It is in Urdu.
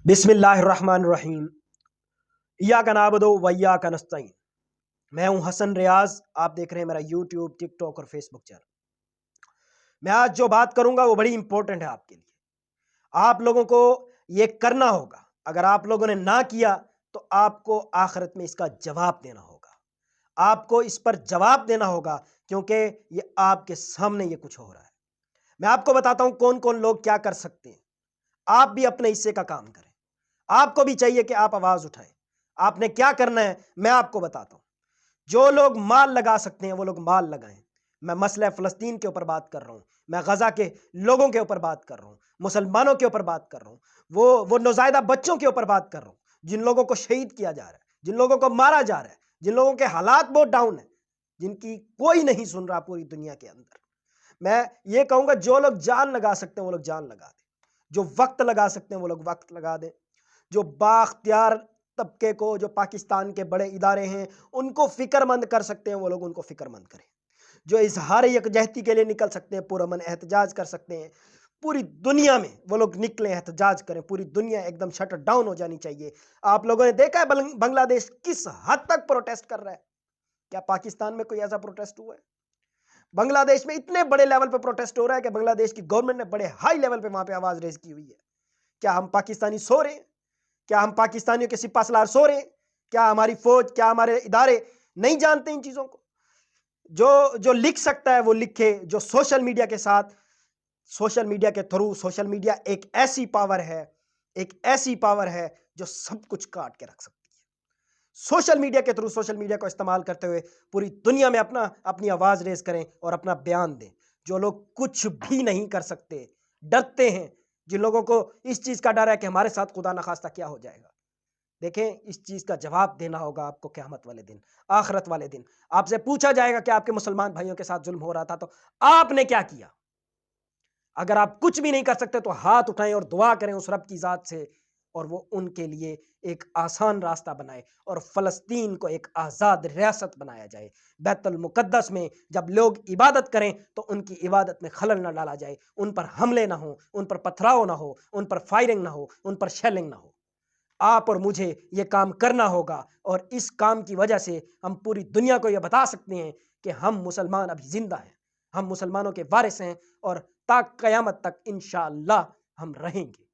بسم اللہ الرحمن الرحیم۔ ایاک نعبد و ایاک نستعین۔ میں ہوں حسن ریاض، آپ دیکھ رہے ہیں میرا یوٹیوب، ٹک ٹاک اور فیس بک چینل۔ میں آج جو بات کروں گا وہ بڑی امپورٹنٹ ہے آپ کے لیے۔ آپ لوگوں کو یہ کرنا ہوگا، اگر آپ لوگوں نے نہ کیا تو آپ کو آخرت میں اس کا جواب دینا ہوگا۔ آپ کو اس پر جواب دینا ہوگا کیونکہ یہ آپ کے سامنے یہ کچھ ہو رہا ہے۔ میں آپ کو بتاتا ہوں کون کون لوگ کیا کر سکتے ہیں۔ آپ بھی اپنے حصے کا کام کریں۔ آپ کو بھی چاہیے کہ آپ آواز اٹھائیں۔ آپ نے کیا کرنا ہے میں آپ کو بتاتا ہوں۔ جو لوگ مال لگا سکتے ہیں وہ لوگ مال لگائیں۔ میں مسئلہ فلسطین کے اوپر بات کر رہا ہوں، میں غزہ کے لوگوں کے اوپر بات کر رہا ہوں، مسلمانوں کے اوپر بات کر رہا ہوں، وہ نوزائیدہ بچوں کے اوپر بات کر رہا ہوں جن لوگوں کو شہید کیا جا رہا ہے، جن لوگوں کو مارا جا رہا ہے، جن لوگوں کے حالات بہت ڈاؤن ہیں، جن کی کوئی نہیں سن رہا پوری دنیا کے اندر۔ میں یہ کہوں گا جو لوگ جان لگا سکتے ہیں وہ لوگ جان لگا دیں، جو وقت لگا سکتے ہیں وہ لوگ وقت لگا دیں، جو بااختیار طبقے کو، جو پاکستان کے بڑے ادارے ہیں ان کو فکر مند کر سکتے ہیں وہ لوگ ان کو فکر مند کریں، جو اظہار یکجہتی کے لیے نکل سکتے ہیں، پرامن احتجاج کر سکتے ہیں، پوری دنیا میں وہ لوگ نکلیں، احتجاج کریں۔ پوری دنیا ایک دم شٹ ڈاؤن ہو جانی چاہیے۔ آپ لوگوں نے دیکھا ہے بنگلہ دیش کس حد تک پروٹیسٹ کر رہا ہے؟ کیا پاکستان میں کوئی ایسا پروٹیسٹ ہوا ہے؟ بنگلہ دیش میں اتنے بڑے لیول پہ پروٹیسٹ ہو رہا ہے کہ بنگلہ دیش کی گورنمنٹ نے بڑے ہائی لیول پہ وہاں پہ آواز ریز کی ہوئی ہے۔ کیا ہم پاکستانی سو رہے ہیں؟ کیا ہم پاکستانیوں کے سپاہ سالار سو رہے ہیں؟ کیا ہماری فوج، کیا ہمارے ادارے نہیں جانتے ان چیزوں کو؟ جو لکھ سکتا ہے وہ لکھے۔ جو سوشل میڈیا کے ساتھ، سوشل میڈیا کے تھرو، سوشل میڈیا ایک ایسی پاور ہے، ایک ایسی پاور ہے جو سب کچھ کاٹ کے رکھ سکتی ہے۔ سوشل میڈیا کے تھرو، سوشل میڈیا کو استعمال کرتے ہوئے پوری دنیا میں اپنی آواز ریز کریں اور اپنا بیان دیں۔ جو لوگ کچھ بھی نہیں کر سکتے، ڈرتے ہیں، جن لوگوں کو اس چیز کا ڈر ہے کہ ہمارے ساتھ خدا نخواستہ کیا ہو جائے گا، دیکھیں اس چیز کا جواب دینا ہوگا آپ کو قیامت والے دن، آخرت والے دن۔ آپ سے پوچھا جائے گا کہ آپ کے مسلمان بھائیوں کے ساتھ ظلم ہو رہا تھا تو آپ نے کیا کیا؟ اگر آپ کچھ بھی نہیں کر سکتے تو ہاتھ اٹھائیں اور دعا کریں اس رب کی ذات سے، اور وہ ان کے لیے ایک آسان راستہ بنائے اور فلسطین کو ایک آزاد ریاست بنایا جائے۔ بیت المقدس میں جب لوگ عبادت کریں تو ان کی عبادت میں خلل نہ ڈالا جائے، ان پر حملے نہ ہوں، ان پر پتھراؤ نہ ہو، ان پر فائرنگ نہ ہو، ان پر شیلنگ نہ ہو۔ آپ اور مجھے یہ کام کرنا ہوگا، اور اس کام کی وجہ سے ہم پوری دنیا کو یہ بتا سکتے ہیں کہ ہم مسلمان ابھی زندہ ہیں، ہم مسلمانوں کے وارث ہیں، اور تا قیامت تک انشاءاللہ ہم رہیں گے۔